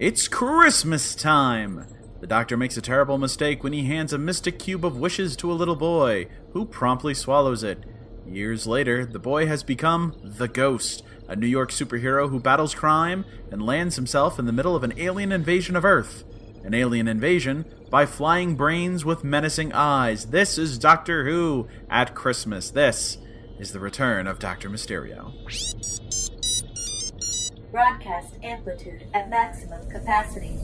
It's Christmas time! The Doctor makes a terrible mistake when he hands a mystic cube of wishes to a little boy, who promptly swallows it. Years later, the boy has become the Ghost, a New York superhero who battles crime and lands himself in the middle of an alien invasion of Earth. An alien invasion by flying brains with menacing eyes. This is Doctor Who at Christmas. This is the return of Dr. Mysterio. Broadcast amplitude at maximum capacity.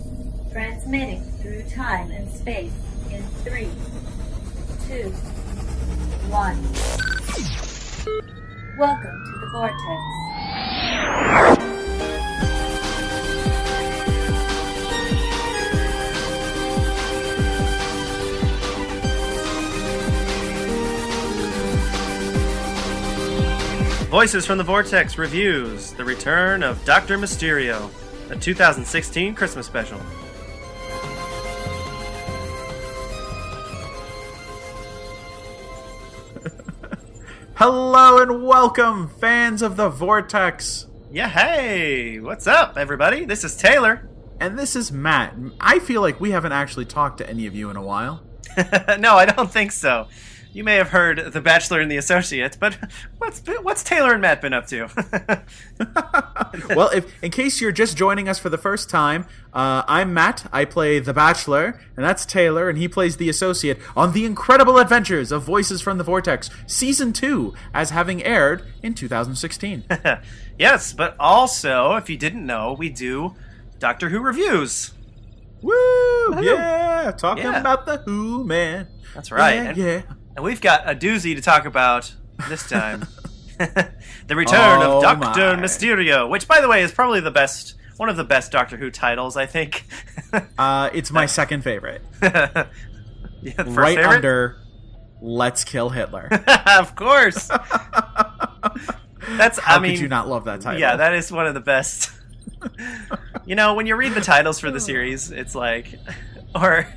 Transmitting through time and space in 3, 2, 1. Welcome to the Vortex. Voices from the Vortex reviews The Return of Dr. Mysterio, a 2016 Christmas special. Hello and welcome, fans of the Vortex! Yeah, hey! What's up, everybody? This is Taylor. And this is Matt. I feel like we haven't actually talked to any of you in a while. No, I don't think so. You may have heard The Bachelor and the Associate, but what's Taylor and Matt been up to? Well, in case you're just joining us for the first time, I'm Matt. I play The Bachelor, and that's Taylor, and he plays The Associate on The Incredible Adventures of Voices from the Vortex, Season 2, as having aired in 2016. Yes, but also, if you didn't know, we do Doctor Who reviews. Woo! Yeah! Talking about the Who, man. That's right. Yeah. And we've got a doozy to talk about this time. The Return of Dr. Mysterio, which, by the way, is probably one of the best Doctor Who titles, I think. It's my second favorite. Yeah, right favorite? Under Let's Kill Hitler. Of course. How could you not love that title? Yeah, that is one of the best. You know, when you read the titles for the series, it's like, or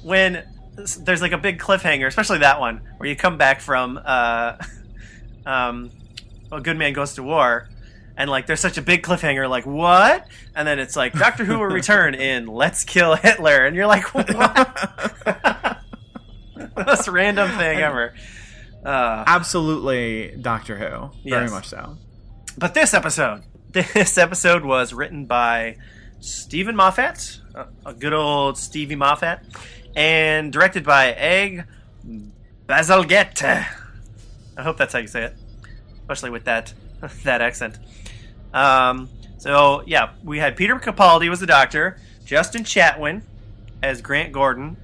when there's like a big cliffhanger, especially that one, where you come back from A Good Man Goes to War, and like there's such a big cliffhanger, like what? And then it's like Doctor Who will return in Let's Kill Hitler, and you're like, what? Most random thing ever. Absolutely Doctor Who. Very Yes. much so. But this episode was written by Stephen Moffat, a good old Stevie Moffat, and directed by Egg Bazalgette. I hope that's how you say it, especially with that accent. So yeah, we had Peter Capaldi was the Doctor, Justin Chatwin as Grant Gordon,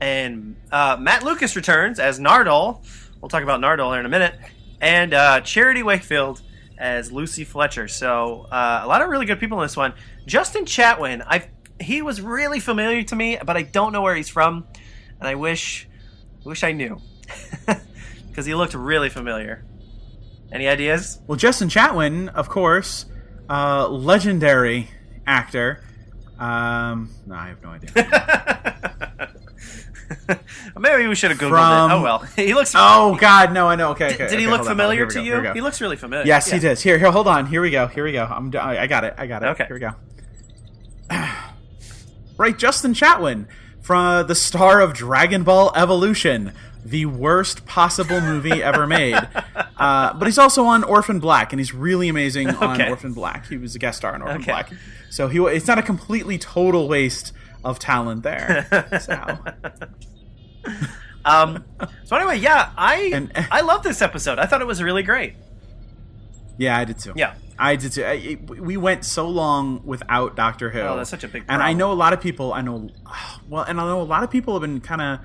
and Matt Lucas returns as Nardole. We'll talk about Nardole here in a minute, and Charity Wakefield as Lucy Fletcher. So a lot of really good people in this one. Justin Chatwin, he was really familiar to me, but I don't know where he's from, and I wish I knew, because he looked really familiar. Any ideas? Well, Justin Chatwin, of course, legendary actor. No, I have no idea. Maybe we should have Googled it. Oh well, he looks. Oh God, no, I know. Okay. Did he look familiar to you? He looks really familiar. Yes, he does. Here, hold on. Here we go. I got it. Okay. Here we go. Right, Justin Chatwin, from the star of Dragon Ball Evolution, the worst possible movie ever made. But he's also on Orphan Black, and he's really amazing on Orphan Black. He was a guest star on Orphan Black. So it's not a completely total waste of talent there. So anyway, yeah, I love this episode. I thought it was really great. Yeah, I did too. Yeah. I did too. We went so long without Doctor Who. Oh, that's such a big problem. And I know a lot of people, have been kind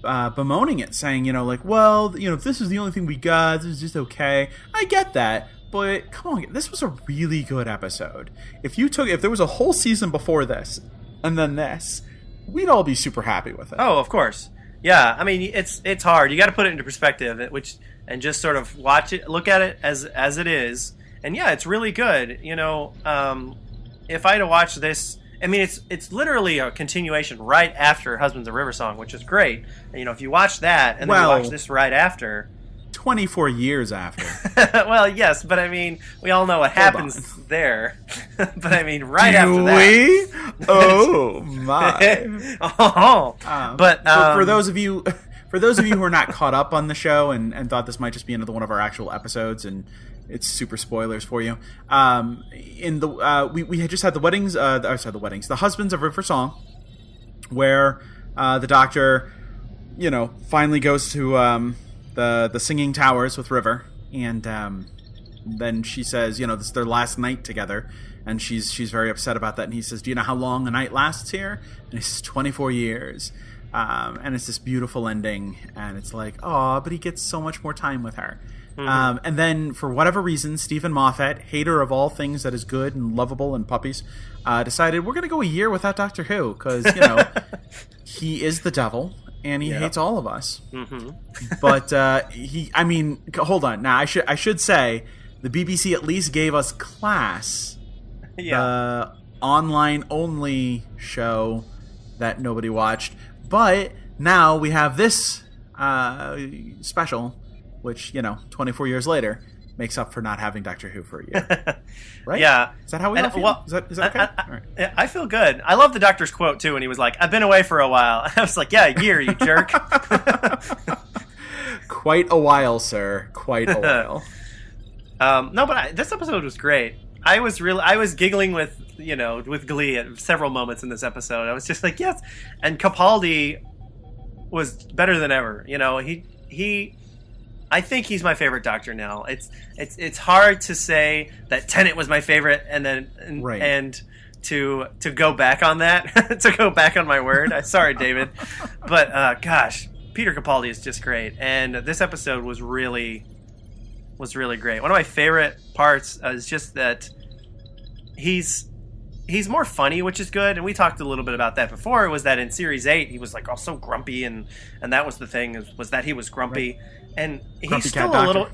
of bemoaning it, saying, if this is the only thing we got, this is just okay. I get that, but come on, this was a really good episode. If there was a whole season before this, and then this, we'd all be super happy with it. Oh, of course. Yeah, I mean, it's hard. You got to put it into perspective, and just sort of watch it, look at it as it is. And yeah, it's really good. If I had to watch this, I mean, it's literally a continuation right after Husbands of River Song, which is great. And, if you watch that and then you watch this right after, 24 years after. Well, yes, but I mean, we all know what happens there. But I mean, right after Do that. we? Oh my! Oh, but for those of you who are not caught up on the show and thought this might just be another one of our actual episodes, and it's super spoilers for you. We had just had the weddings. The husbands of River Song, where the Doctor, finally goes to the Singing Towers with River, and then she says, this is their last night together, and she's very upset about that. And he says, "Do you know how long a night lasts here?" And he says, 24 years. And it's this beautiful ending, and it's like, oh, but he gets so much more time with her. Mm-hmm. And then, for whatever reason, Stephen Moffat, hater of all things that is good and lovable and puppies, decided we're going to go a year without Doctor Who, because, he is the devil, and he hates all of us. Mm-hmm. But hold on. Now, I should say, the BBC at least gave us Class, the online-only show that nobody watched. But now we have this special, which, 24 years later, makes up for not having Doctor Who for a year. Right? Yeah. Is that how we all feel? Well, is that okay? All right. I feel good. I love the Doctor's quote, too, when he was like, "I've been away for a while." I was like, yeah, a year, you jerk. Quite a while, sir. Quite a while. No, but this episode was great. I was giggling with glee at several moments in this episode. I was just like, yes. And Capaldi was better than ever. I think he's my favorite Doctor now. It's hard to say that Tennant was my favorite and to go back on that, to go back on my word. Sorry, David. But gosh, Peter Capaldi is just great. And this episode was really great. One of my favorite parts is just that he's more funny, which is good. And we talked a little bit about that before, was that in Series 8, he was like all so grumpy, and that was the thing, was that he was grumpy. Right. And he's still a little...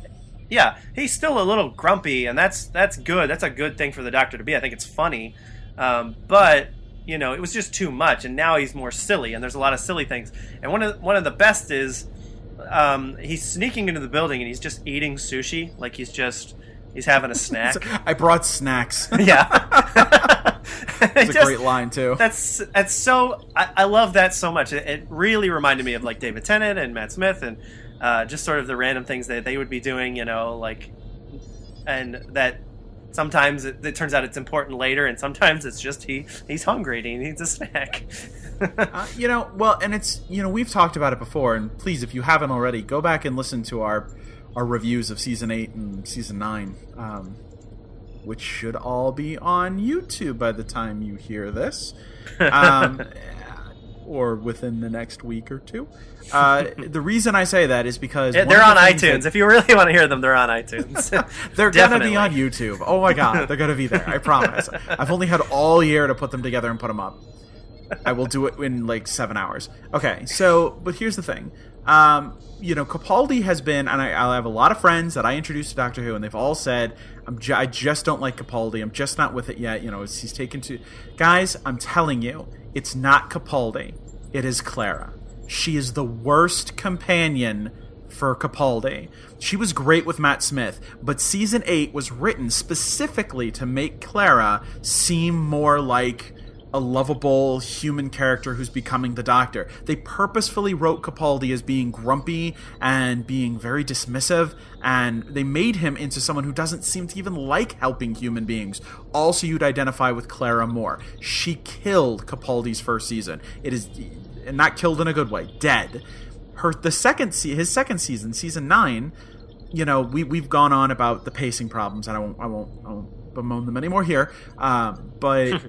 Yeah, he's still a little grumpy, and that's good. That's a good thing for the Doctor to be. I think it's funny. But, it was just too much, and now he's more silly, and there's a lot of silly things. And one of the best is... he's sneaking into the building and he's just eating sushi, like he's having a snack. I brought snacks. Yeah. It's a great line too. That's so I love that so much. It really reminded me of like David Tennant and Matt Smith, and just sort of the random things that they would be doing, and that sometimes it turns out it's important later, and sometimes it's just he's hungry and he needs a snack. Well, and it's, we've talked about it before, and please, if you haven't already, go back and listen to our reviews of Season 8 and Season 9, which should all be on YouTube by the time you hear this, or within the next week or two. The reason I say that is because... they're on iTunes. If you really want to hear them, they're on iTunes. They're going to be on YouTube. Oh my God, they're going to be there. I promise. I've only had all year to put them together and put them up. I will do it in like 7 hours. Okay, but here's the thing. Capaldi has been, and I have a lot of friends that I introduced to Doctor Who, and they've all said, I just don't like Capaldi. I'm just not with it yet. He's taken to... Guys, I'm telling you, it's not Capaldi. It is Clara. She is the worst companion for Capaldi. She was great with Matt Smith, but Season 8 was written specifically to make Clara seem more like a lovable human character who's becoming the Doctor. They purposefully wrote Capaldi as being grumpy and being very dismissive, and they made him into someone who doesn't seem to even like helping human beings. Also, you'd identify with Clara more. She killed Capaldi's first season. It is not killed in a good way. Dead. His second season, Season 9, we've gone on about the pacing problems, and I won't bemoan them anymore here. But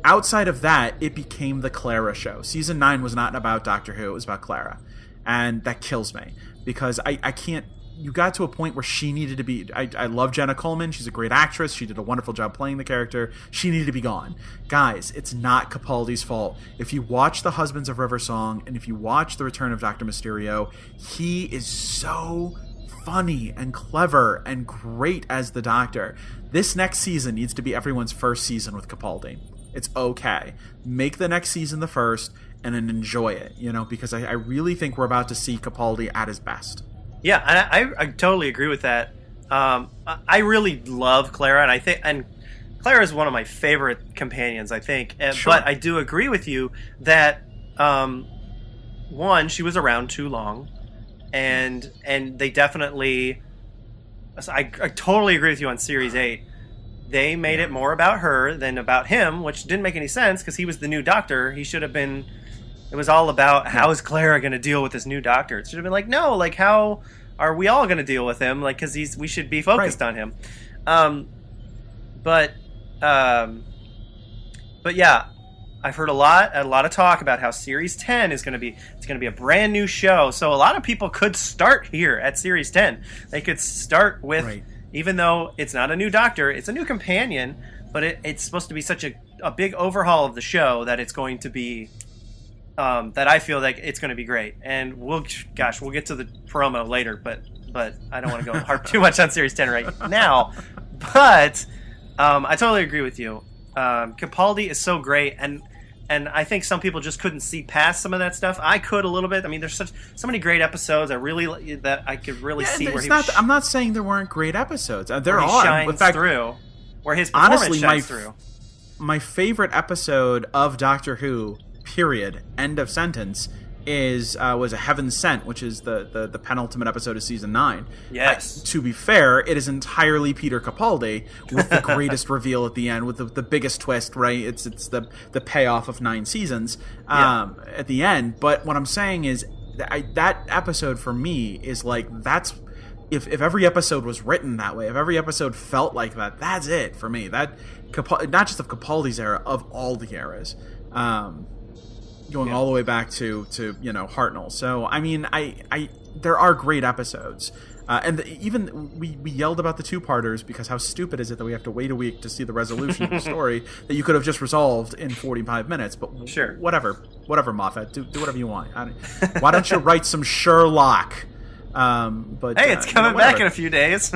outside of that, it became the Clara show. Season 9 was not about Doctor Who, it was about Clara. And that kills me, because I can't... You got to a point where she needed to be... I love Jenna Coleman. She's a great actress. She did a wonderful job playing the character. She needed to be gone. Guys, it's not Capaldi's fault. If you watch The Husbands of River Song, and if you watch The Return of Dr. Mysterio, he is so funny and clever and great as the Doctor. This next season needs to be everyone's first season with Capaldi. It's okay. Make the next season the first, and then enjoy it, because I really think we're about to see Capaldi at his best. Yeah, I totally agree with that. I really love Clara, and Clara is one of my favorite companions, I think. Sure. But I do agree with you that one, she was around too long, and they definitely. I totally agree with you on Series 8. They made it more about her than about him, which didn't make any sense because he was the new Doctor. He should have been. It was all about how is Clara going to deal with this new Doctor. It should have been like, no, like how are we all going to deal with him? Like because we should be focused on him. But yeah, I've heard a lot of talk about how Series 10 is going to be. It's going to be a brand new show. So a lot of people could start here at Series 10. They could start with. Right. Even though it's not a new Doctor, it's a new companion, but it's supposed to be such a big overhaul of the show that it's going to be, that I feel like it's going to be great. And we'll get to the promo later, but I don't want to go harp too much on Series 10 right now. But I totally agree with you. Capaldi is so great, and I think some people just couldn't see past some of that stuff. I could a little bit. I mean, there's so many great episodes. That I could really see where I'm not saying there weren't great episodes. There are. Shines in fact, through. Where his performance honestly, shines through. My favorite episode of Doctor Who, period, end of sentence, was a Heaven Sent, which is the penultimate episode of season 9. Yes. To be fair, it is entirely Peter Capaldi with the greatest reveal at the end, with the biggest twist. Right? It's the payoff of 9 seasons at the end. But what I'm saying is that episode for me is like that's. If every episode was written that way, if every episode felt like that, that's it for me. That not just of Capaldi's era, of all the eras. Going all the way back to Hartnell. So I mean, I there are great episodes, and even we yelled about the 2-parters because how stupid is it that we have to wait a week to see the resolution of the story that you could have just resolved in 45 minutes. But sure, whatever, Moffat, do whatever you want. Why don't you write some Sherlock? But hey, it's coming back in a few days.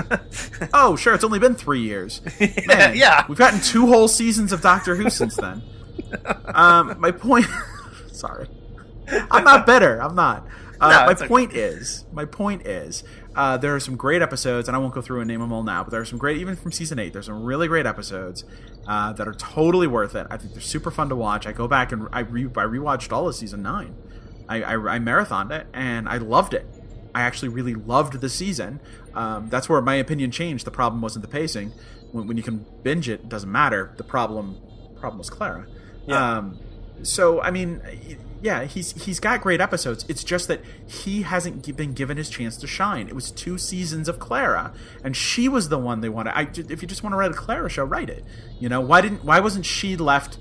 Oh, sure, it's only been 3 years. Man, yeah, we've gotten 2 whole seasons of Doctor Who since then. My point. Sorry, I'm not bitter. I'm not. My point is, there are some great episodes, and I won't go through and name them all now, but there are some great, even from season 8, there's some really great episodes that are totally worth it. I think they're super fun to watch. I go back and I rewatched all of season 9. I marathoned it, and I loved it. I actually really loved the season. That's where my opinion changed. The problem wasn't the pacing. When you can binge it, it doesn't matter. The problem was Clara. Yeah. So I mean, yeah, he's got great episodes. It's just that he hasn't been given his chance to shine. It was 2 seasons of Clara, and she was the one they wanted. If you just want to write a Clara show, write it. Why wasn't she left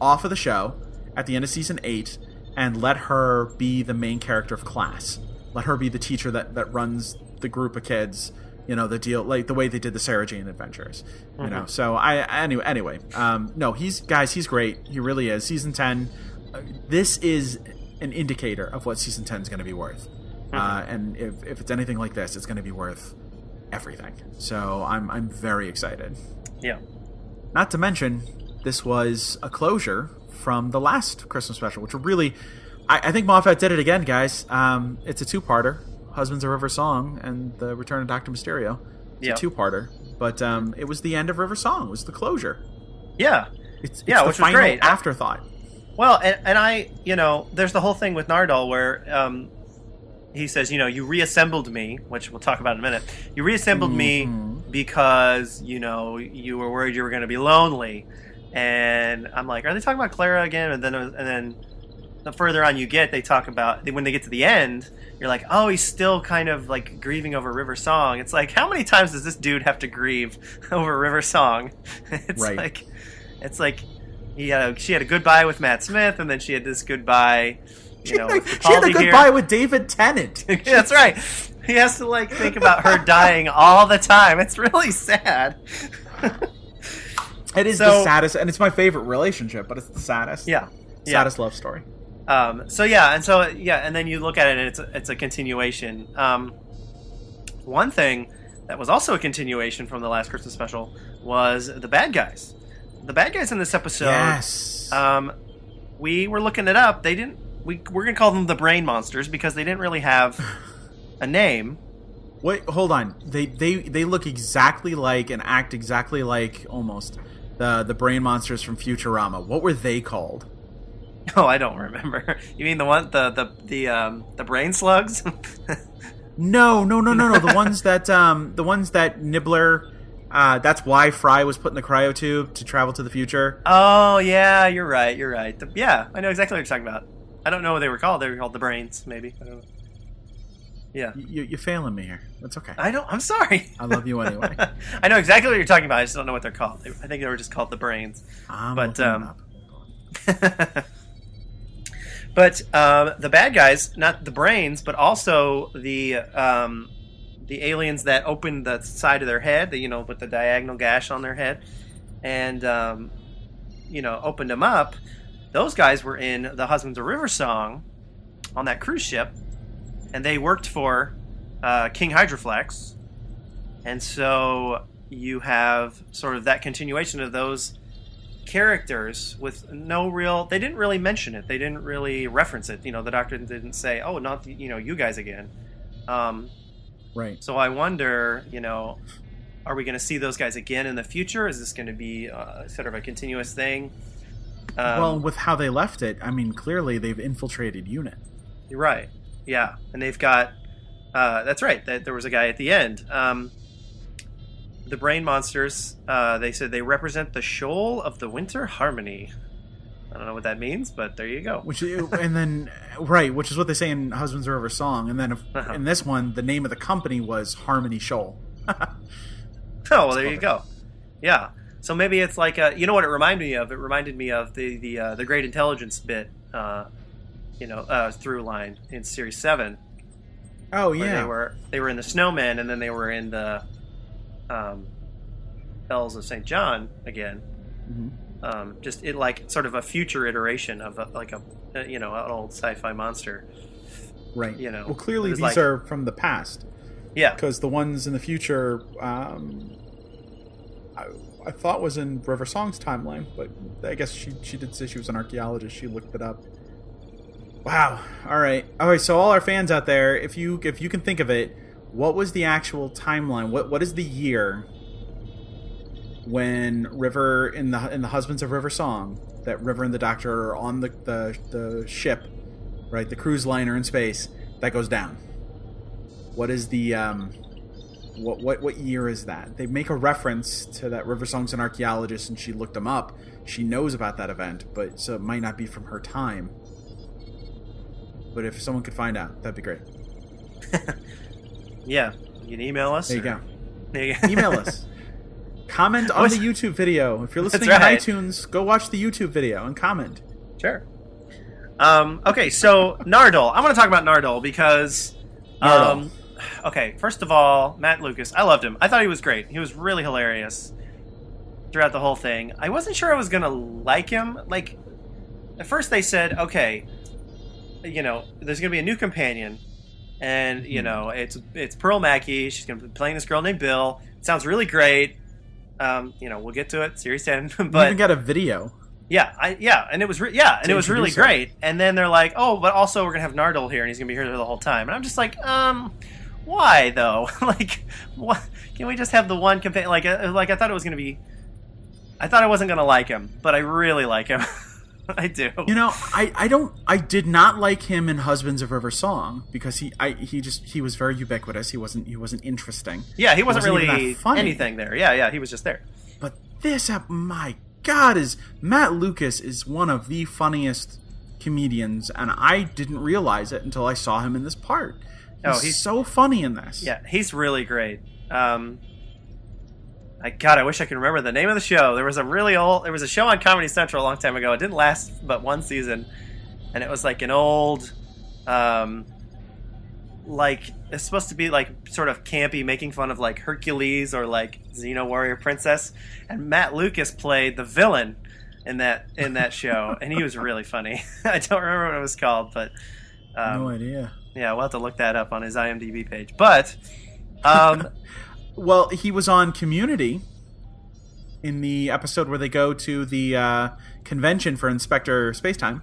off of the show at the end of season 8 and let her be the main character of Class? Let her be the teacher that runs the group of kids. The deal, like the way they did the Sarah Jane Adventures. So anyway. No, he's great. He really is. Season 10. This is an indicator of what season 10 is going to be worth. And if it's anything like this, it's going to be worth everything. So I'm very excited. Yeah. Not to mention, this was a closure from the last Christmas special, which really, I think Moffat did it again, guys. It's a 2-parter. Husbands of River Song and the Return of Dr. Mysterio. It's a 2-parter, but it was the end of River Song. It was the closure. Yeah, it's the which final was great. Afterthought. Well, and I, there's the whole thing with Nardole where he says, you reassembled me, which we'll talk about in a minute. You reassembled me because you were worried you were going to be lonely, and I'm like, are they talking about Clara again? And then the further on you get, they talk about when they get to the end. You're like, oh, he's still kind of like grieving over River Song. It's like, how many times does this dude have to grieve over River Song? It's like she had a goodbye with Matt Smith, and then she had this goodbye. She had a goodbye with David Tennant. That's right. He has to think about her dying all the time. It's really sad. It is the saddest, and it's my favorite relationship, but it's the saddest. Yeah. Saddest love story. And then you look at it and it's a continuation. One thing that was also a continuation from the last Christmas special was the bad guys. The bad guys in this episode. Yes. We were looking it up. We're gonna call them the brain monsters because they didn't really have a name. Wait, hold on. They look exactly like and act exactly like almost the brain monsters from Futurama. What were they called? Oh, I don't remember. You mean the brain slugs? No. The ones that Nibbler. That's why Fry was put in the cryotube to travel to the future. Oh yeah, you're right. Yeah, I know exactly what you're talking about. I don't know what they were called. They were called the brains, maybe. I don't know. Yeah. You're failing me here. That's okay. I'm sorry. I love you anyway. I know exactly what you're talking about. I just don't know what they're called. I think they were just called the brains. But the bad guys, not the brains, but also the aliens that opened the side of their head, with the diagonal gash on their head, and opened them up. Those guys were in the Husbands of River Song on that cruise ship. And they worked for King Hydroflex. And so you have sort of that continuation of those characters with no real... They didn't really mention it. They didn't really reference it. The Doctor didn't say, oh, not you guys again. Right. So I wonder, are we going to see those guys again in the future? Is this going to be sort of a continuous thing? Well, with how they left it, I mean, clearly they've infiltrated UNIT. You're right. Yeah, and they've got... that's right. There was a guy at the end. The brain monsters, they said they represent the shoal of the winter harmony. I don't know what that means, but there you go. Which is what they say in Husbands of River Song. And then in this one, the name of the company was Harmony Shoal. Oh, well, there you go. Yeah. So maybe it's like you know what it reminded me of? It reminded me of the Great Intelligence bit, through line in Series 7. Oh yeah. They were in the Snowman, and then they were in the Bells of St. John again. Mm-hmm. Just it like sort of a future iteration of an old sci-fi monster. Right. Well, clearly these are from the past. Yeah. Because the ones in the future, I thought was in River Song's timeline, but I guess she did say she was an archaeologist. She looked it up. Wow. All right. So all our fans out there, if you can think of it, what was the actual timeline? What is the year when River in the Husbands of River Song, that River and the Doctor are on the ship, right? The cruise liner in space that goes down. What is the what year is that? They make a reference to that River Song's an archaeologist and she looked them up. She knows about that event, but so it might not be from her time. But if someone could find out, that'd be great. Yeah, you can email us. There you go. Email us. Comment on the YouTube video. If you're listening on iTunes, go watch the YouTube video and comment. Sure. Okay, so Nardole. I want to talk about Nardole because... Nardole. Okay, first of all, Matt Lucas. I loved him. I thought he was great. He was really hilarious throughout the whole thing. I wasn't sure I was going to like him. Like, at first they said, okay... there's going to be a new companion, and it's Pearl Mackie. She's going to be playing this girl named Bill. It sounds really great. We'll get to it, Series 10. But we even got a video. And it was it was really great. And then they're like, oh, but also we're going to have Nardole here, and he's going to be here the whole time. And I'm just like, why though? Like, what? Can we just have the one companion? Like I thought it was going to be. I thought I wasn't going to like him, but I really like him. I do. I did not like him in Husbands of River Song because he was very ubiquitous. He wasn't interesting. Yeah, he wasn't really anything there. Yeah, he was just there. But this, my God, Matt Lucas is one of the funniest comedians, and I didn't realize it until I saw him in this part. He's so funny in this. Yeah, he's really great. I wish I could remember the name of the show. There was a show on Comedy Central a long time ago. It didn't last but one season, and it was like an old, it's supposed to be like sort of campy, making fun of like Hercules or like Xena Warrior Princess, and Matt Lucas played the villain in that show, and he was really funny. I don't remember what it was called, but no idea. Yeah, we'll have to look that up on his IMDb page. But well, he was on Community in the episode where they go to the convention for Inspector Spacetime.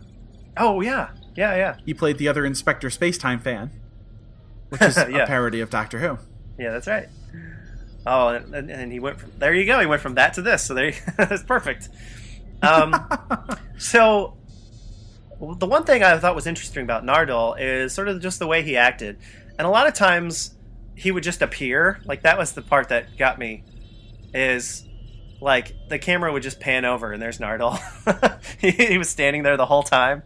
Oh, yeah. Yeah. He played the other Inspector Spacetime fan. which is a parody of Doctor Who. Yeah, that's right. Oh, and he went from there. You go. He went from that to this. So that's perfect. So the one thing I thought was interesting about Nardole is sort of just the way he acted, and a lot of times he would just appear. Like that was the part that got me. Is like the camera would just pan over and there's Nardole. He was standing there the whole time.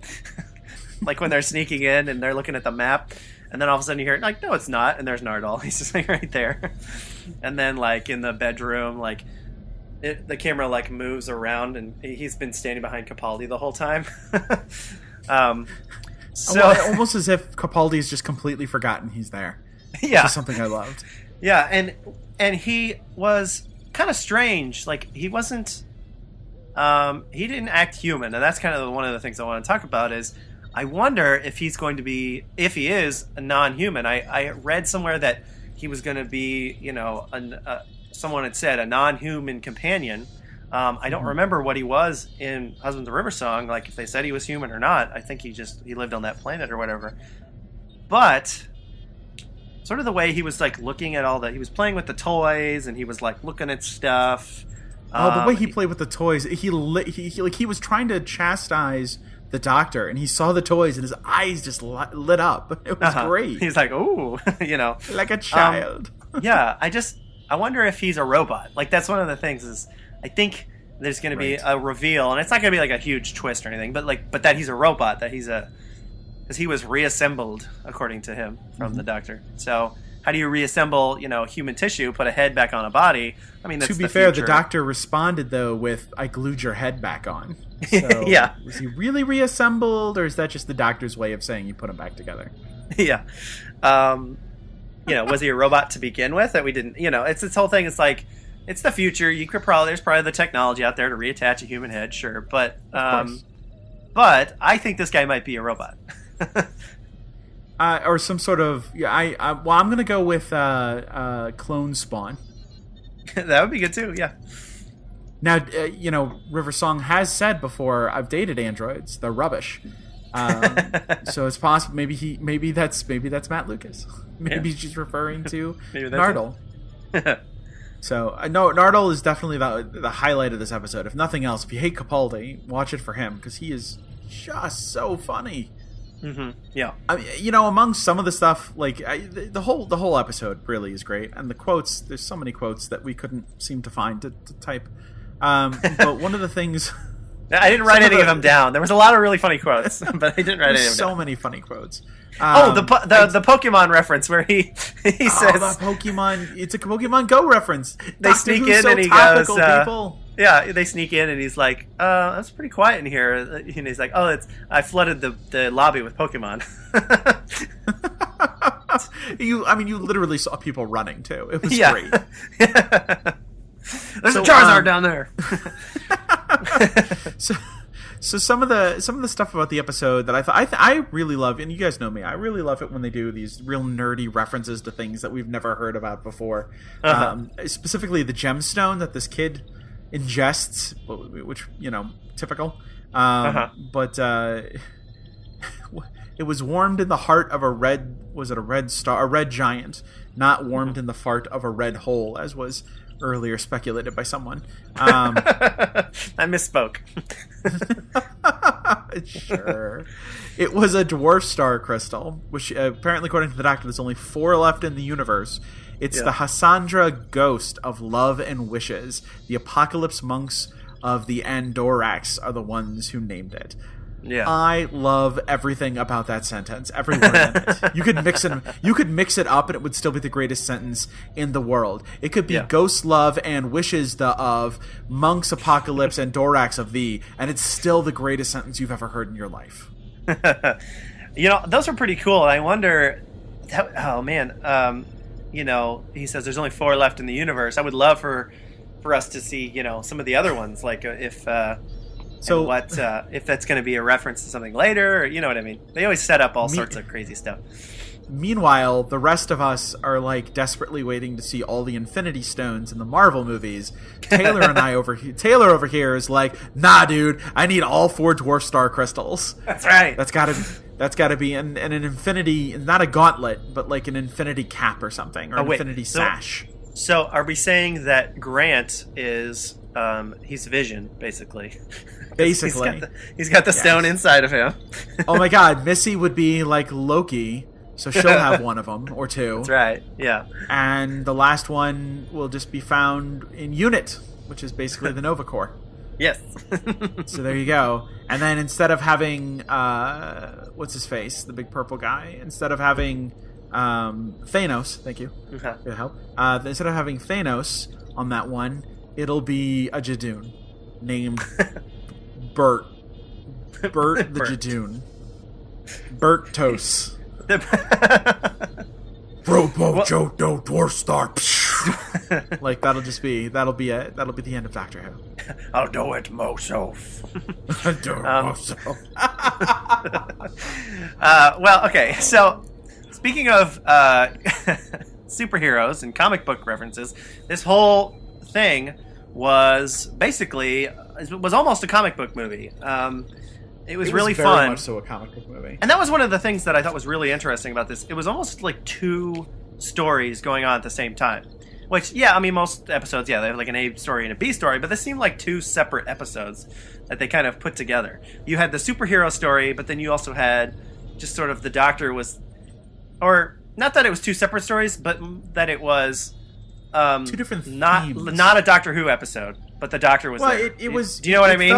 Like when they're sneaking in and they're looking at the map, and then all of a sudden you hear like, no, it's not, and there's Nardole. He's just like right there. And then like in the bedroom, like the camera like moves around, and he's been standing behind Capaldi the whole time. So almost as if Capaldi's just completely forgotten he's there. Yeah, which is something I loved. Yeah, and he was kind of strange. Like he wasn't he didn't act human, and that's kind of one of the things I want to talk about. Is I wonder if he's going to be, if he is a non-human. I read somewhere that he was going to be, you know, someone had said a non-human companion. I don't remember what he was in Husband of the River Song, like if they said he was human or not. I think he lived on that planet or whatever. But sort of the way he was like looking at all that, he was playing with the toys and he was like looking at stuff. The way he played with the toys, he was trying to chastise the Doctor, and he saw the toys and his eyes just lit up. It was great. He's like, ooh, you know, like a child. Yeah, I wonder if he's a robot. Like that's one of the things is I think there's going to be a reveal, and it's not going to be like a huge twist or anything, but that he's a robot, that because he was reassembled according to him from the Doctor. So how do you reassemble, you know, human tissue, put a head back on a body? I mean, that's to be fair, the Doctor responded though with, "I glued your head back on." So yeah, was he really reassembled, or is that just the Doctor's way of saying you put him back together? Yeah. You know, was he a robot to begin with that we didn't? You know, it's this whole thing. It's like it's the future. There's probably the technology out there to reattach a human head, sure, but I think this guy might be a robot. Or some sort of I'm gonna go with clone spawn. That would be good too. Yeah. Now you know, River Song has said before, I've dated androids. They're rubbish. So it's possible. Maybe that's Matt Lucas. Maybe he's just referring to Nardole. So no, Nardole is definitely the highlight of this episode. If nothing else, if you hate Capaldi, watch it for him because he is just so funny. Mm-hmm. Yeah, I mean, you know, among some of the stuff, like the whole episode really is great, and the quotes. There's so many quotes that we couldn't seem to find to type. But one of the things, I didn't write any of them down. There was a lot of really funny quotes, but I didn't write any of them down. So many funny quotes. The Pokemon reference where he says the Pokemon. It's a Pokemon Go reference. They sneak in and he goes, yeah, they sneak in and he's like, "That's pretty quiet in here." And he's like, "Oh, I flooded the lobby with Pokemon." You literally saw people running too. It was great. There's a Charizard down there. So some of the stuff about the episode that I really love, and you guys know me, I really love it when they do these real nerdy references to things that we've never heard about before. Specifically, the gemstone that this kid ingests, which, you know, typical. But it was warmed in the heart of a red giant, not warmed in the fart of a red hole, as was earlier speculated by someone. I misspoke. Sure. It was a dwarf star crystal, which apparently, according to the Doctor, there's only 4 left in the universe. It's the Hassandra ghost of love and wishes. The apocalypse monks of the Andorax are the ones who named it. Yeah. I love everything about that sentence. Every word in it. You could mix it up and it would still be the greatest sentence in the world. It could be ghost love and wishes of monks apocalypse and Dorax of thee, and it's still the greatest sentence you've ever heard in your life. You know, those are pretty cool. I wonder you know, he says there's only 4 left in the universe. I would love for us to see, you know, some of the other ones, like if that's going to be a reference to something later, or, you know what I mean? They always set up all sorts of crazy stuff. Meanwhile, the rest of us are like desperately waiting to see all the Infinity Stones in the Marvel movies. Taylor Taylor over here is like, nah, dude, I need all 4 dwarf star crystals. That's right. That's gotta be an infinity, not a gauntlet, but like an infinity cap or something, or infinity sash. So are we saying that Grant is he's Vision, basically? Basically, he's got the stone inside of him. Oh my God, Missy would be like Loki. So she'll have one of them, or 2. That's right, yeah. And the last one will just be found in Unit, which is basically the Nova Corps. Yes. So there you go. And then instead of having, what's his face? The big purple guy. Instead of having Thanos, thank you for the help. Instead of having Thanos on that one, it'll be a Jadoon named Bert. Bert the Jadoon. Bert Tos. Robo Jodo Dwarf Star. Like that'll be the end of Doctor Who. I'll do it myself. Well, okay. So, speaking of superheroes and comic book references, this whole thing was almost a comic book movie. It was really fun. Very much so a comic book movie. And that was one of the things that I thought was really interesting about this. It was almost like 2 stories going on at the same time. Which, yeah, I mean, most episodes, yeah, they have like an A story and a B story, but this seemed like 2 separate episodes that they kind of put together. You had the superhero story, but then you also had just sort of the Doctor was... Or, not that it was 2 separate stories, but that it was... 2 different themes. Not a Doctor Who episode. But the Doctor was there. It was. Do you know what I mean? It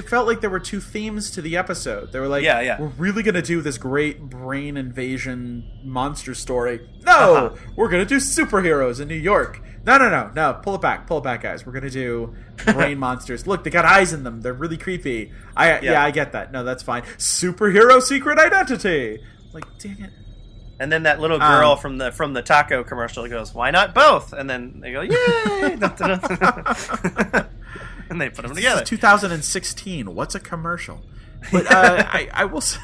felt like there were 2 themes to the episode. They were like, we're really gonna do this great brain invasion monster story. No, we're gonna do superheroes in New York. No. Pull it back, guys. We're gonna do brain monsters. Look, they got eyes in them. They're really creepy. I get that. No, that's fine. Superhero secret identity. Like, dang it. And then that little girl from the taco commercial goes, "Why not both?" And then they go, "Yay!" And they put them together. This is 2016. What's a commercial? But I will say,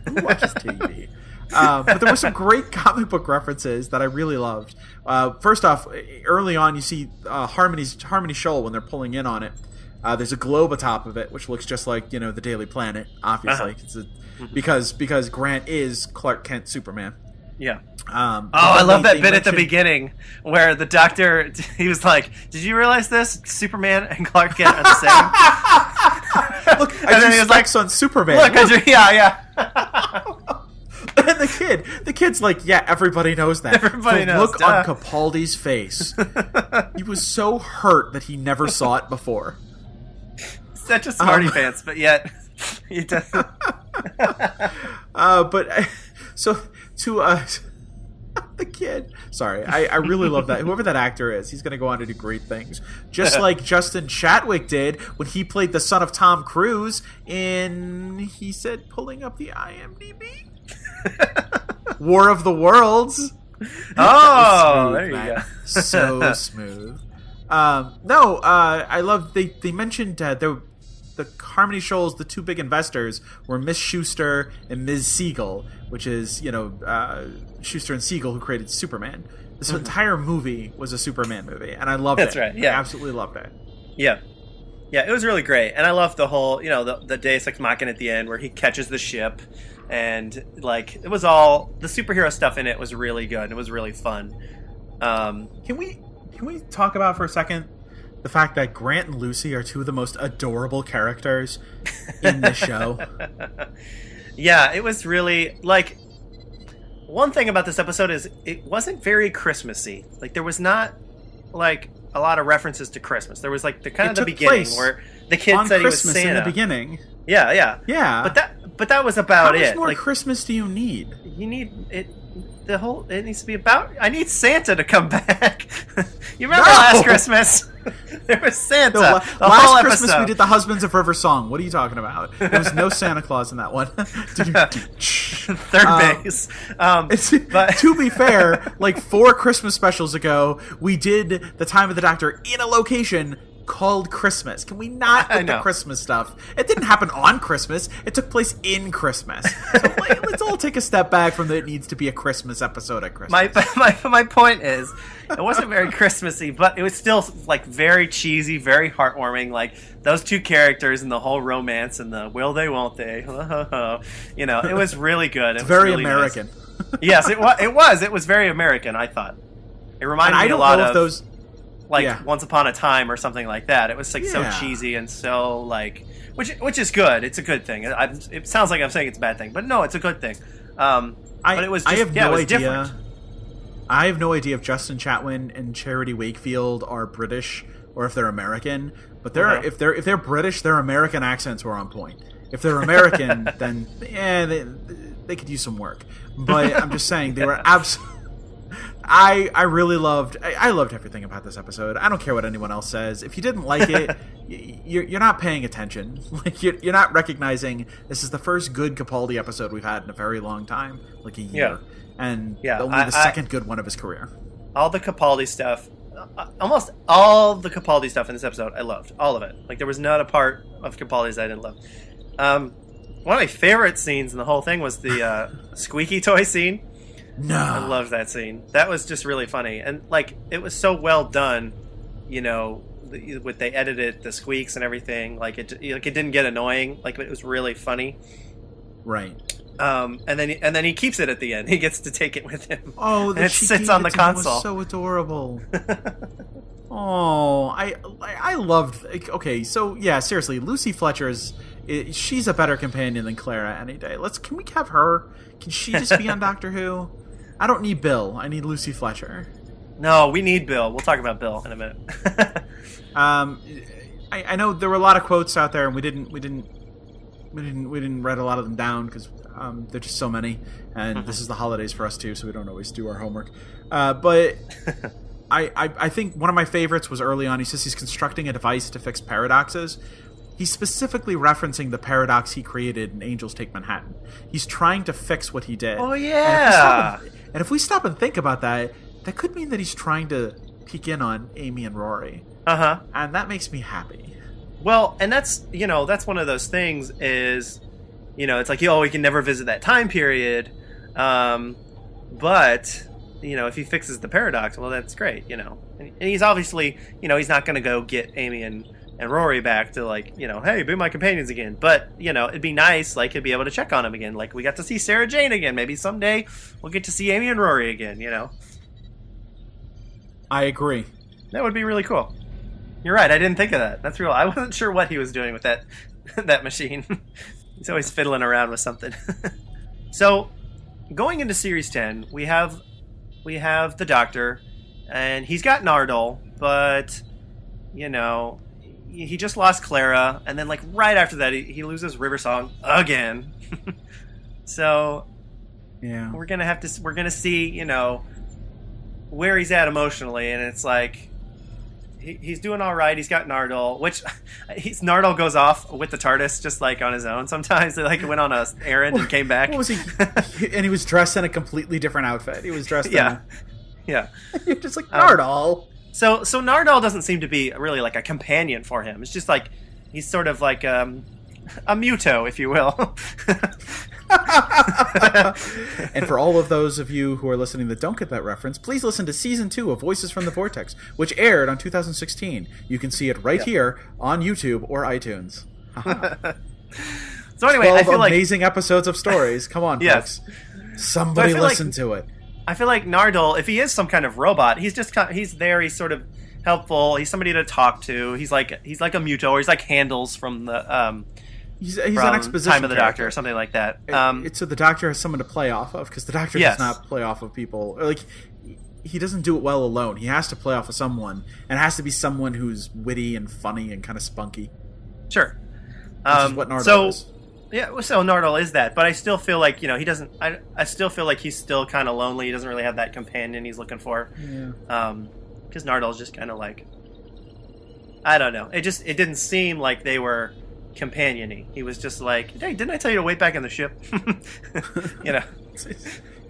who watches TV? But there were some great comic book references that I really loved. First off, early on, you see Harmony Shoal when they're pulling in on it. There's a globe atop of it, which looks just like the Daily Planet, obviously. Because Grant is Clark Kent Superman. Yeah. I love that bit at the beginning where the Doctor, he was like, "Did you realize this? Superman and Clark Kent are the same." Look, and then he was like, "On Superman." Look, yeah. And the kid's like, "Yeah, everybody knows that." Everybody knows. Look on Capaldi's face. He was so hurt that he never saw it before. Such a smarty pants, but yet he does. So to the kid. Sorry, I really love that. Whoever that actor is, he's going to go on to do great things. Just like Justin Chatwick did when he played the son of Tom Cruise in, he said, pulling up the IMDb, War of the Worlds. Oh, smooth, there you man. go. So smooth. I love they mentioned the Harmony Shoals, the 2 big investors were Miss Schuster and Ms. Siegel, which is, Schuster and Siegel who created Superman. This entire movie was a Superman movie, and I loved it. That's right, yeah. I absolutely loved it. Yeah. Yeah, it was really great. And I loved the whole, the Deus Ex Machina at the end where he catches the ship, and, like, it was all, the superhero stuff in it was really good. It was really fun. Can we talk about for a second the fact that Grant and Lucy are 2 of the most adorable characters in the show? Yeah, it was really, like, one thing about this episode is it wasn't very Christmassy. Like, there was not, like, a lot of references to Christmas. There was, like, the beginning where the kid said he was Christmas Santa. in the beginning. Yeah. But that was about it. How much more like, Christmas do you need? You need it. It needs to be about. I need Santa to come back. You remember last Christmas? There was Santa. No, last Christmas we did the Husbands of River song. What are you talking about? There was no Santa Claus in that one. Third base. But to be fair, like 4 Christmas specials ago, we did The Time of the Doctor in a location called Christmas. Can we not with the Christmas stuff? It didn't happen on Christmas. It took place in Christmas. So let's all take a step back from that. It needs to be a Christmas episode at Christmas. My point is, it wasn't very Christmassy, but it was still like very cheesy, very heartwarming. Like those two characters and the whole romance and the will they, won't they? You know, it was really good. It was very really American. Nice. Yes, it was. It was very American. I thought it reminded me a lot of those. Like Once Upon a Time or something like that. It was like so cheesy and so like, which is good. It's a good thing. It sounds like I'm saying it's a bad thing, but no, it's a good thing. But it was just, I have no idea. Different. I have no idea if Justin Chatwin and Charity Wakefield are British or if they're American. But if they're British, their American accents were on point. If they're American, then they could use some work. But I'm just saying they were absolutely. I really loved everything about this episode. I don't care what anyone else says. If you didn't like it, you're not paying attention. Like you're not recognizing this is the first good Capaldi episode we've had in a very long time, like a year, and only the second good one of his career. All the Capaldi stuff, almost all the Capaldi stuff in this episode, I loved all of it. Like there was not a part of Capaldi's I didn't love. One of my favorite scenes in the whole thing was the squeaky toy scene. No, I loved that scene. That was just really funny, and like it was so well done. You know, they edited the squeaks and everything. Like it didn't get annoying. Like it was really funny. Right. And then he keeps it at the end. He gets to take it with him. Oh, and it sits on the console. Was so adorable. Oh, I loved. Okay, so yeah, seriously, Lucy Fletcher's. She's a better companion than Clara any day. Can we have her? Can she just be on Doctor Who? I don't need Bill. I need Lucy Fletcher. No, we need Bill. We'll talk about Bill in a minute. I know there were a lot of quotes out there, and we didn't write a lot of them down because there are just so many, and this is the holidays for us too, so we don't always do our homework. But I think one of my favorites was early on. He says he's constructing a device to fix paradoxes. He's specifically referencing the paradox he created in Angels Take Manhattan. He's trying to fix what he did. Oh, yeah! And if we stop and think about that, that could mean that he's trying to peek in on Amy and Rory. Uh-huh. And that makes me happy. Well, and that's one of those things is, it's like, we can never visit that time period. But, if he fixes the paradox, well, that's great, And he's obviously, he's not going to go get Amy and Rory back to hey, be my companions again. But, it'd be nice, to be able to check on him again. Like, we got to see Sarah Jane again. Maybe someday we'll get to see Amy and Rory again, I agree. That would be really cool. You're right, I didn't think of that. That's real. I wasn't sure what he was doing with that machine. He's always fiddling around with something. So, going into Series 10, we have the Doctor, and he's got Nardole, but, he just lost Clara, and then right after that he loses River Song again. So yeah, we're gonna see where he's at emotionally, and it's like he's doing all right. He's got Nardole, which Nardole goes off with the TARDIS just on his own. Sometimes they went on a errand and came back. What was he? And he was dressed in a completely different outfit. He was dressed yeah. You're just Nardole. So Nardole doesn't seem to be really a companion for him. It's just he's sort of a Muto, if you will. And for all of those of you who are listening that don't get that reference, please listen to Season 2 of Voices from the Vortex, which aired on 2016. You can see it right here on YouTube or iTunes. So anyway, I feel amazing episodes of stories. Come on, yes. folks. Somebody listen to it. I feel like Nardole, if he is some kind of robot, he's there. He's sort of helpful. He's somebody to talk to. He's like a Muto, or he's like Handles from the he's an exposition Time of the character. Doctor or something like that. So the Doctor has someone to play off of, because the Doctor does not play off of people. He doesn't do it well alone. He has to play off of someone, and it has to be someone who's witty and funny and kind of spunky. Sure, which is what Nardole is. Yeah, so Nardole is that, but I still feel like, he doesn't... I still feel like he's still kind of lonely. He doesn't really have that companion he's looking for. Yeah. Because Nardole's just kind of I don't know. It didn't seem like they were companion-y. He was just hey, didn't I tell you to wait back in the ship?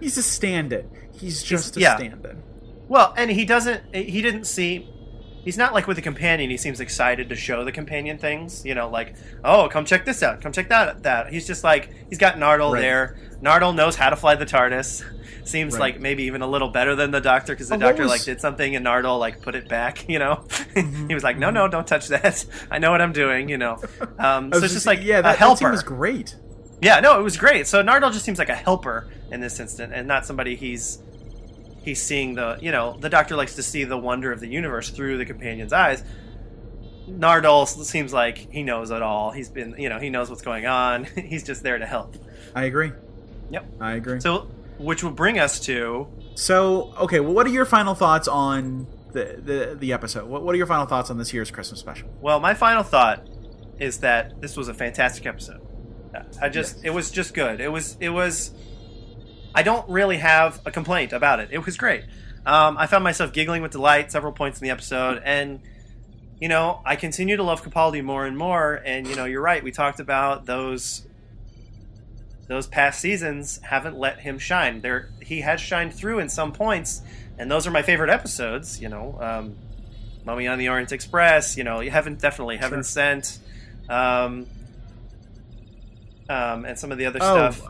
He's a stand-in. He's just a stand-in. Well, and he didn't seem... he's not like with the companion. He seems excited to show the companion things. You know, like, oh, come check this out. Come check that. He's just like, he's got Nardole there. Nardole knows how to fly the TARDIS. Seems like maybe even a little better than the Doctor, because the Doctor like did something and Nardole like put it back. You know, he was like, no, don't touch that. I know what I'm doing. You know, so it's just like a helper. That scene was great. Yeah, no, it was great. So Nardole just seems like a helper in this instant, and not somebody he's seeing the, you know, the Doctor likes to see the wonder of the universe through the companion's eyes. Nardole seems like he knows it all. He's been, you know, he knows what's going on. He's just there to help. I agree. Yep. I agree. So, which will bring us to... So, okay, well, what are your final thoughts on the episode? What are your final thoughts on this year's Christmas special? Well, my final thought is that this was a fantastic episode. It was just good. It was... I don't really have a complaint about it. It was great. I found myself giggling with delight several points in the episode, and, you know, I continue to love Capaldi more and more, and, you know, you're right, we talked about those past seasons haven't let him shine. He has shined through in some points, and those are my favorite episodes, you know, Mummy on the Orient Express, you know, Heaven Sent, and some of the other stuff.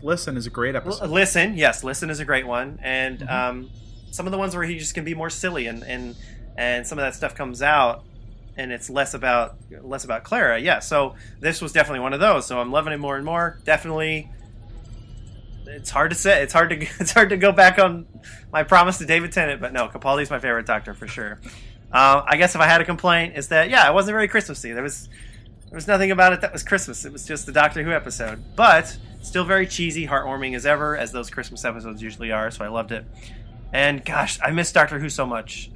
Listen is a great episode. Listen is a great one, and some of the ones where he just can be more silly, and some of that stuff comes out, and it's less about Clara. Yeah, so this was definitely one of those. So I'm loving it more and more. Definitely, it's hard to say. It's hard to go back on my promise to David Tennant, but no, Capaldi's my favorite Doctor for sure. I guess if I had a complaint, is that it wasn't very Christmassy. There was nothing about it that was Christmas. It was just the Doctor Who episode, but still very cheesy, heartwarming as ever, as those Christmas episodes usually are, so I loved it. And gosh, I miss Doctor Who so much.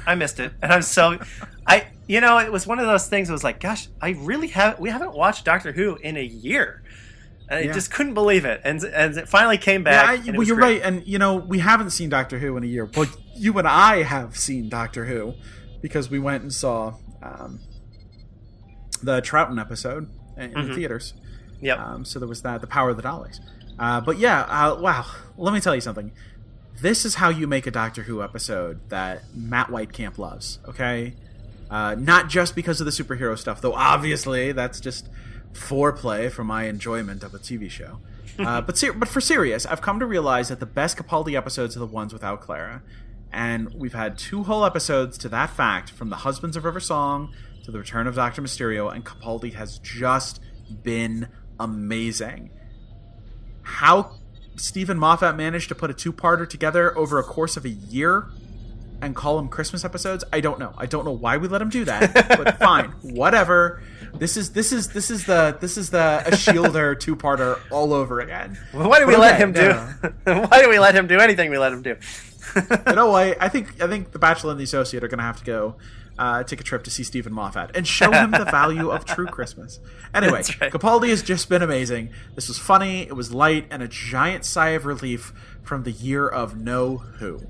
I missed it. And it was one of those things that was like, gosh, we haven't watched Doctor Who in a year. And I just couldn't believe it. And it finally came back. Well, you're right. And, you know, we haven't seen Doctor Who in a year. But you and I have seen Doctor Who because we went and saw the Troughton episode in the theaters. Yep. So there was that, The Power of the Daleks. Wow. Let me tell you something. This is how you make a Doctor Who episode that Matt Whitecamp loves, okay? Not just because of the superhero stuff, though obviously that's just foreplay for my enjoyment of a TV show. But for serious, I've come to realize that the best Capaldi episodes are the ones without Clara. And we've had 2 whole episodes to that fact, from The Husbands of River Song to The Return of Dr. Mysterio, and Capaldi has just been amazing. How Stephen Moffat managed to put a 2-parter together over a course of a year and call them Christmas episodes, I don't know. I don't know why we let him do that, but fine, whatever. This is the a Shielder 2-parter all over again. Well, why do we let him do? Why do we let him do anything we let him do? You know, I think The Bachelor and the Associate are going to have to go take a trip to see Stephen Moffat and show him the value of true Christmas. Anyway, right. Capaldi has just been amazing. This was funny, it was light, and a giant sigh of relief from the year of no Who.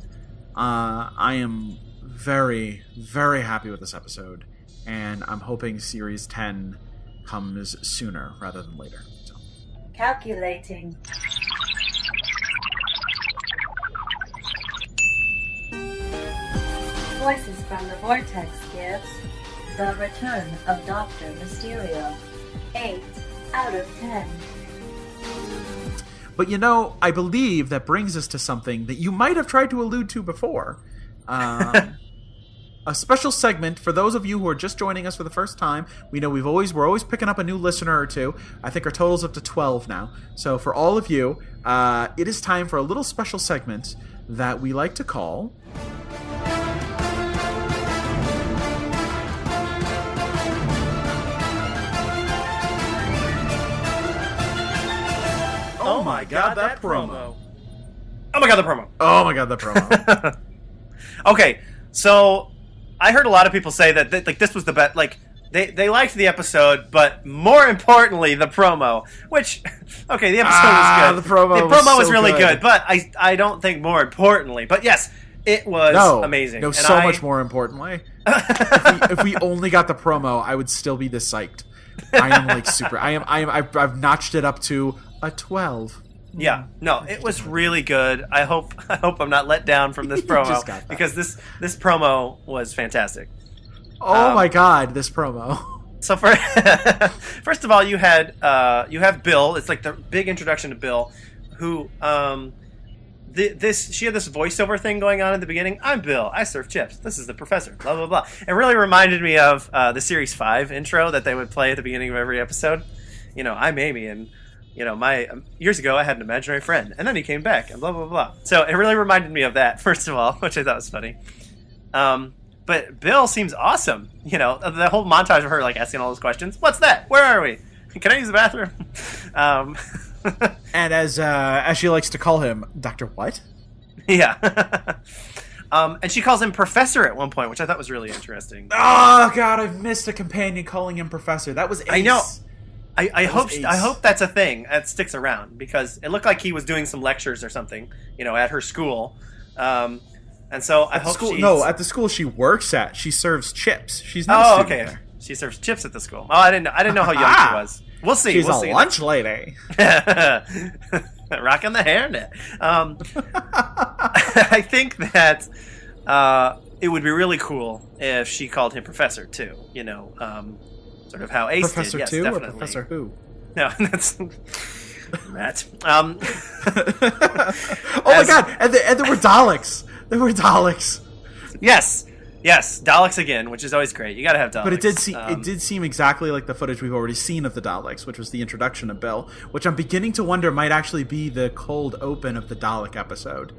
I am very, very happy with this episode, and I'm hoping Series 10 comes sooner rather than later. So. Calculating. Voices from the Vortex gives The Return of Dr. Mysterio 8 out of 10. But you know, I believe that brings us to something that you might have tried to allude to before. A special segment for those of you who are just joining us for the first time. We know we're always picking up a new listener or two. I think our total's up to 12 now. So for all of you, it is time for a little special segment that we like to call... Oh my god, that promo. Oh my god, the promo. Oh my god, the promo. Okay, so I heard a lot of people say that this was the best. Like they liked the episode, but more importantly, the promo. Which, okay, the episode was good. The promo was really good, but I don't think more importantly. But yes, it was amazing. No, so much more importantly. if we only got the promo, I would still be this psyched. I am like super. I've notched it up to a 12. Yeah, no, it was really good. I hope I'm not let down from this promo because this promo was fantastic. Oh my god, this promo. So first of all, you have Bill. It's like the big introduction to Bill, who she had this voiceover thing going on at the beginning. I'm Bill. I serve chips. This is the professor. Blah blah blah. It really reminded me of the Series 5 intro that they would play at the beginning of every episode. You know, I'm Amy, and my years ago I had an imaginary friend, and then he came back, and blah blah blah. So it really reminded me of that. First of all, which I thought was funny. But Bill seems awesome. You know, the whole montage of her like asking all those questions. What's that? Where are we? Can I use the bathroom? And as she likes to call him, Dr. What? Yeah. And she calls him Professor at one point, which I thought was really interesting. Oh god, I've missed a companion calling him Professor. That was Ace. I know. I hope that's a thing that sticks around, because it looked like he was doing some lectures or something, at her school. And so I hope at the school she works at, she serves chips. She's not a student there. She serves chips at the school. Oh, I didn't know how young she was. We'll see. She's we'll a see. lunch lady. Rocking the hairnet. I think that it would be really cool if she called him Professor too. Sort of how Ace Professor did. Yes, Two definitely. or Professor Who? No, that's Matt. Oh my god! And there were Daleks. There were Daleks. Yes, Daleks again, which is always great. You got to have Daleks. But it did seem exactly like the footage we've already seen of the Daleks, which was the introduction of Bill, which I'm beginning to wonder might actually be the cold open of the Dalek episode.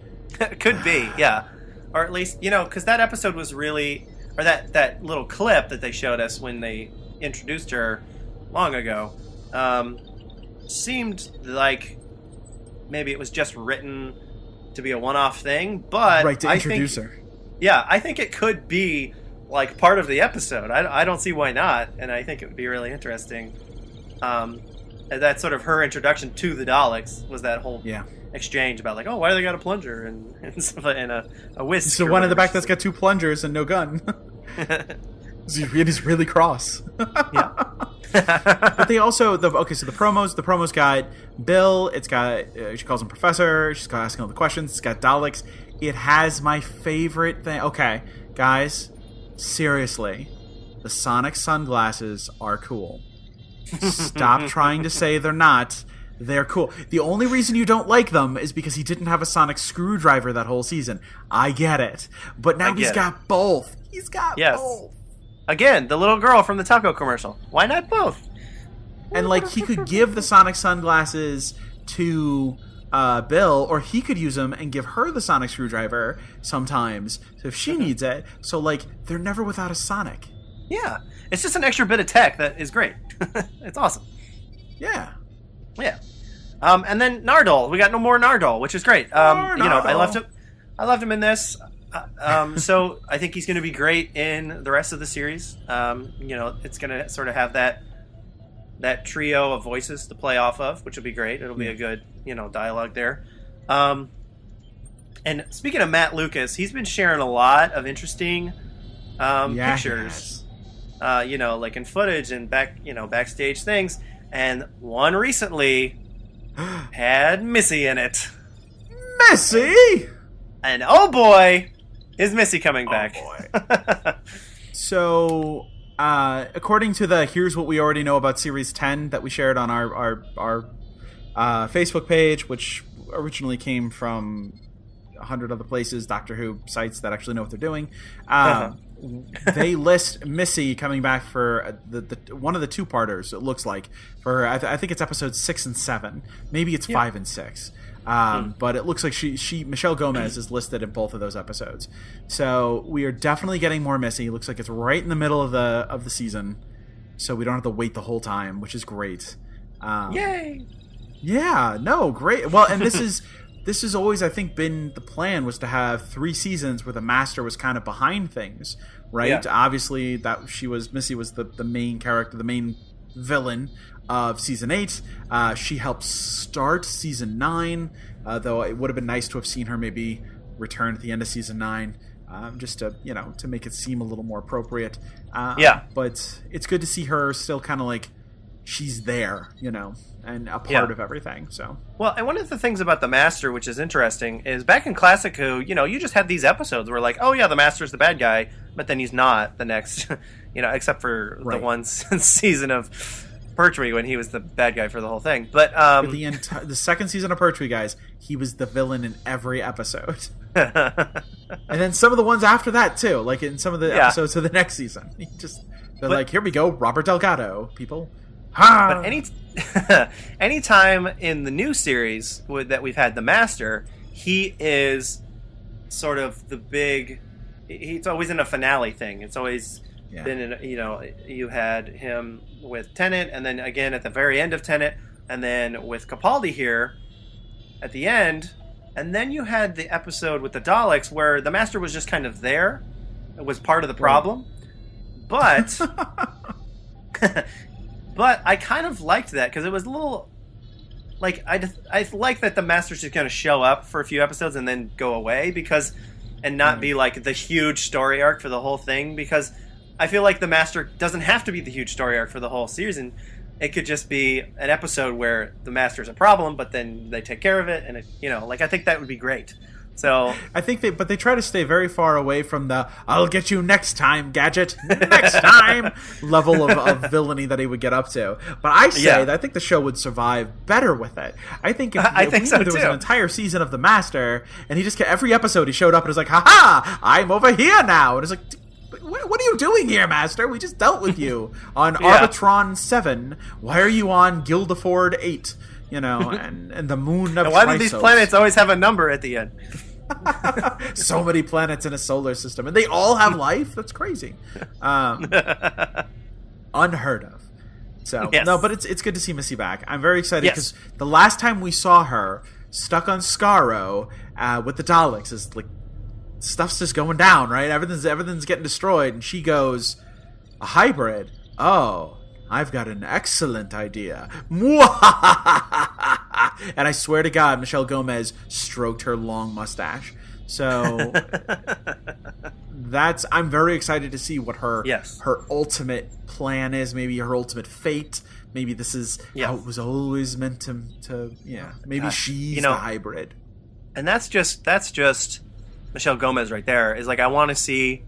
Could be, yeah, or at least because that episode was really, or that little clip that they showed us when they introduced her long ago, seemed like maybe it was just written to be a one-off thing, but right, to introduce her. Yeah, I think it could be like part of the episode. I don't see why not, and I think it would be really interesting. And that sort of her introduction to the Daleks was that whole exchange about like, oh, why do they got a plunger and stuff and a whisk? So one in the back that's got two plungers and no gun. He's really cross. Yeah. But they also the promos got Bill. It's got she calls him Professor. She's got asking all the questions. It's got Daleks. It has my favorite thing. Okay, guys, seriously, the Sonic sunglasses are cool. Stop trying to say they're not. They're cool. The only reason you don't like them is because he didn't have a sonic screwdriver that whole season. I get it. But now he's got both. He's got both. Again, the little girl from the taco commercial. Why not both? And like he could give the sonic sunglasses to Bill, or he could use them and give her the sonic screwdriver sometimes, so if she needs it. So like they're never without a sonic. Yeah, it's just an extra bit of tech that is great. It's awesome. Yeah. And then Nardole, we got no more Nardole, which is great. I left him in this. So I think he's going to be great in the rest of the series. It's going to sort of have that trio of voices to play off of, which will be great. It'll be a good, dialogue there. And speaking of Matt Lucas, he's been sharing a lot of interesting pictures, like in footage and backstage things. And one recently had Missy in it. Missy! And oh boy, is Missy coming back. Boy. So, according to the Here's What We Already Know About Series 10 that we shared on our Facebook page, which originally came from 100 other places, Doctor Who sites that actually know what they're doing, they list Missy coming back for the one of the two-parters, it looks like, for I think it's episodes 6 and 7. Maybe it's 5 and 6. But it looks like she Michelle Gomez is listed in both of those episodes. So we are definitely getting more Missy. It looks like it's right in the middle of the season, so we don't have to wait the whole time, which is great. Yay! Yeah, no, great. Well, and this is always, I think, been the plan, was to have 3 seasons where the Master was kind of behind things, right? Yeah. Obviously, Missy was the main character, the main villain of season 8. She helped start season 9, though it would have been nice to have seen her maybe return at the end of season 9, just to make it seem a little more appropriate. But it's good to see her still kind of like she's there, and a part of everything. So well, and one of the things about the Master, which is interesting, is back in Classic Who, you just had these episodes where like, oh yeah, the Master's the bad guy, but then he's not the next, except for the one season of Pertwee when he was the bad guy for the whole thing. But the second season of Pertwee, guys, he was the villain in every episode. And then some of the ones after that too, like in some of the episodes of the next season, they're like, here we go, Robert Delgado, people. But anytime in the new series that we've had the Master, he is sort of the big. He's always in a finale thing. It's always been in. You had him with Tennant, and then again at the very end of Tennant, and then with Capaldi here at the end, and then you had the episode with the Daleks where the Master was just kind of there. It was part of the problem, but. But I kind of liked that because it was a little like I like that the Master's just going to show up for a few episodes and then go away and not be like the huge story arc for the whole thing, because I feel like the Master doesn't have to be the huge story arc for the whole season. It could just be an episode where the Master's a problem, but then they take care of it, and I think that would be great. So I think they try to stay very far away from the "I'll get you next time, Gadget, next time" level of villainy that he would get up to. But I say that I think the show would survive better with it. I think if there was an entire season of the Master, and he just every episode he showed up and was like, "Ha ha, I'm over here now," and it's like, what are you doing here, Master? We just dealt with you on Arbitron 7. Why are you on Gildeford 8? And the moon of and why do these planets always have a number at the end? So many planets in a solar system, and they all have life. That's crazy. Unheard of. So no, but it's good to see Missy back. I'm very excited because the last time we saw her stuck on Skaro with the Daleks is like stuff's just going down, right? Everything's getting destroyed, and she goes, "A hybrid? Oh, I've got an excellent idea." And I swear to God, Michelle Gomez stroked her long mustache. So I'm very excited to see what her ultimate plan is, maybe her ultimate fate. Maybe this is how it was always meant to maybe she's the hybrid. And that's just Michelle Gomez right there. Is like, I want to see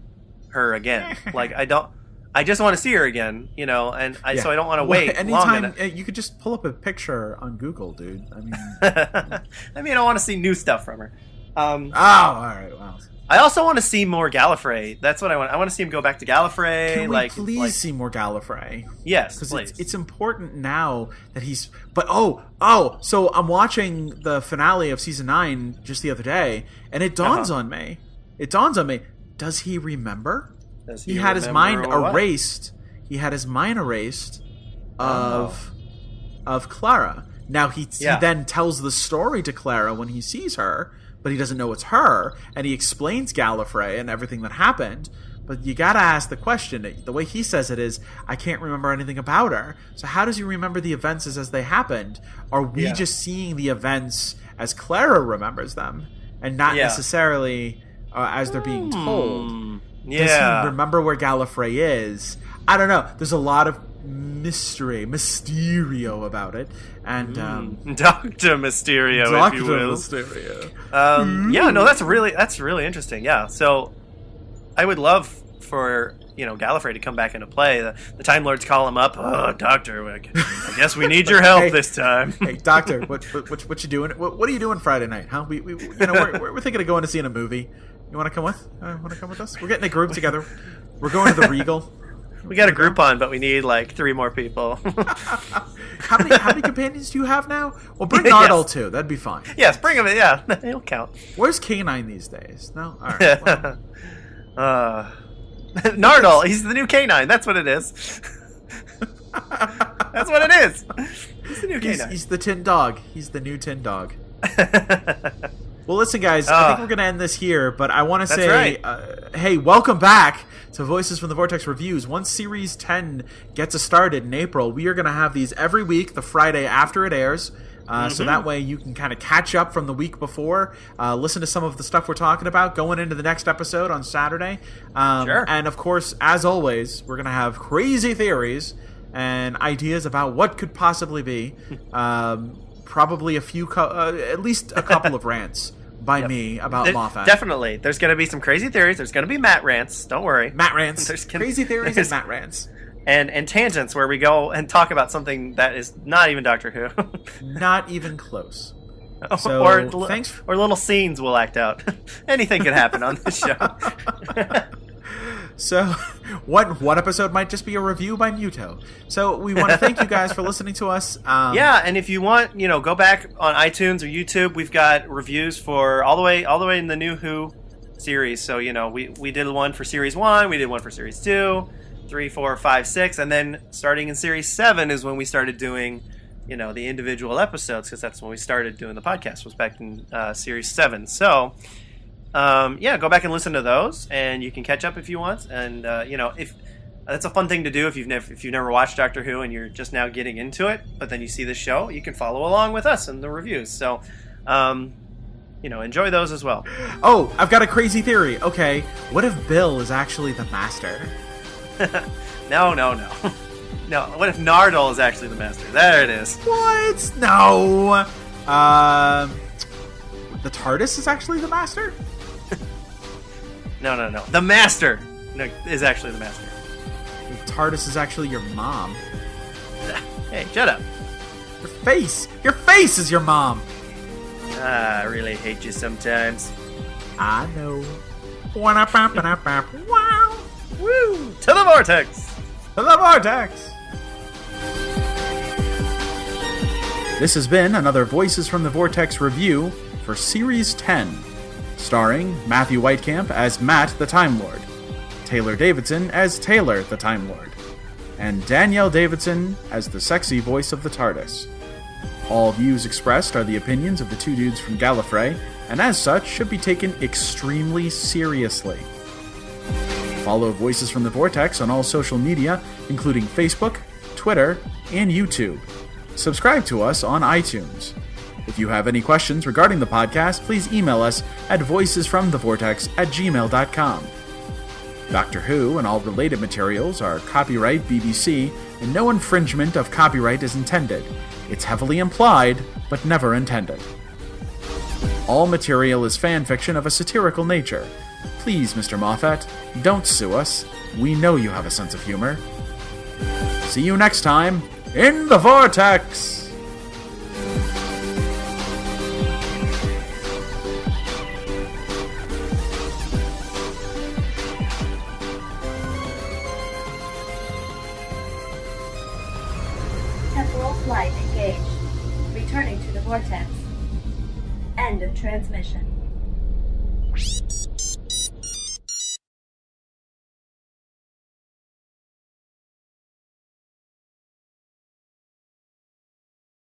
her again. Like, I just want to see her again, so I don't want to wait. Anytime you could just pull up a picture on Google, dude. I mean, I want to see new stuff from her. All right. Wow. I also want to see more Gallifrey. That's what I want. I want to see him go back to Gallifrey. Can we please see more Gallifrey? Yes, because it's important now that he's. But so I'm watching the finale of season 9 just the other day, and it dawns on me. Does he remember? He had his mind erased. He had his mind erased of Clara. Now he then tells the story to Clara when he sees her, but he doesn't know it's her, and he explains Gallifrey and everything that happened. But you gotta ask the question. The way he says it is, I can't remember anything about her. So how does he remember the events as they happened? Are we just seeing the events as Clara remembers them, and not necessarily as they're being told? Does he remember where Gallifrey is? I don't know. There's a lot of Mysterio about it, and Dr. Mysterio, if you will. Mysterio. That's really interesting. Yeah, so I would love for Gallifrey to come back into play. The Time Lords call him up. Oh, Doctor, I guess we need your help this time. Hey, Doctor, what you doing? What are you doing Friday night? Huh? We're thinking of going to see a movie. You want to come with? Want to come with us? We're getting a group together. We're going to the Regal. We got a Groupon, but we need like 3 more people. How many companions do you have now? Well, bring Nardole too. That'd be fine. Yes, bring him. Yeah, he'll count. Where's K9 these days? No, all right. Well. Nardole. He's the new K9. That's what it is. That's what it is. He's the new K9. He's the tin dog. He's the new tin dog. Well, listen, guys. I think we're going to end this here, but I want to say, hey, welcome back to Voices from the Vortex Reviews. Once Series 10 gets started in April, we are going to have these every week, the Friday after it airs. So that way you can kind of catch up from the week before, listen to some of the stuff we're talking about going into the next episode on Saturday. And, of course, as always, we're going to have crazy theories and ideas about what could possibly be. Probably at least a couple of rants by me about Moffat. Definitely. There's going to be some crazy theories. There's going to be Matt rants. Don't worry. Matt rants. Crazy theories and Matt rants. And tangents where we go and talk about something that is not even Doctor Who. Not even close. So, or little scenes will act out. Anything could happen on this show. So, one episode might just be a review by Muto. So, we want to thank you guys for listening to us. Yeah, and if you want, go back on iTunes or YouTube. We've got reviews for all the way in the new Who series. So, we did one for Series 1, we did one for Series 2, 3, 4, 5, 6, and then starting in Series 7 is when we started doing, the individual episodes, because that's when we started doing the podcast, was back in Series 7. So... go back and listen to those, and you can catch up if you want. And if that's a fun thing to do if you've never watched Doctor Who and you're just now getting into it, but then you see the show, you can follow along with us in the reviews. So, enjoy those as well. Oh, I've got a crazy theory. Okay, what if Bill is actually the Master? No. No, what if Nardole is actually the Master? There it is. What? No. The TARDIS is actually the Master? No. The Master is actually the Master. The TARDIS is actually your mom. Hey, shut up. Your face is your mom. I really hate you sometimes. I know. Wow. Woo! To the Vortex! To the Vortex! This has been another Voices from the Vortex review for Series 10, starring Matthew Whitecamp as Matt the Time Lord, Taylor Davidson as Taylor the Time Lord, and Danielle Davidson as the sexy voice of the TARDIS. All views expressed are the opinions of the two dudes from Gallifrey, and as such should be taken extremely seriously. Follow Voices from the Vortex on all social media, including Facebook, Twitter, and YouTube. Subscribe to us on iTunes. If you have any questions regarding the podcast, please email us at voicesfromthevortex@gmail.com. Doctor Who and all related materials are copyright BBC, and no infringement of copyright is intended. It's heavily implied, but never intended. All material is fan fiction of a satirical nature. Please, Mr. Moffat, don't sue us. We know you have a sense of humor. See you next time in the Vortex! Temporal flight engaged. Returning to the vortex. End of transmission.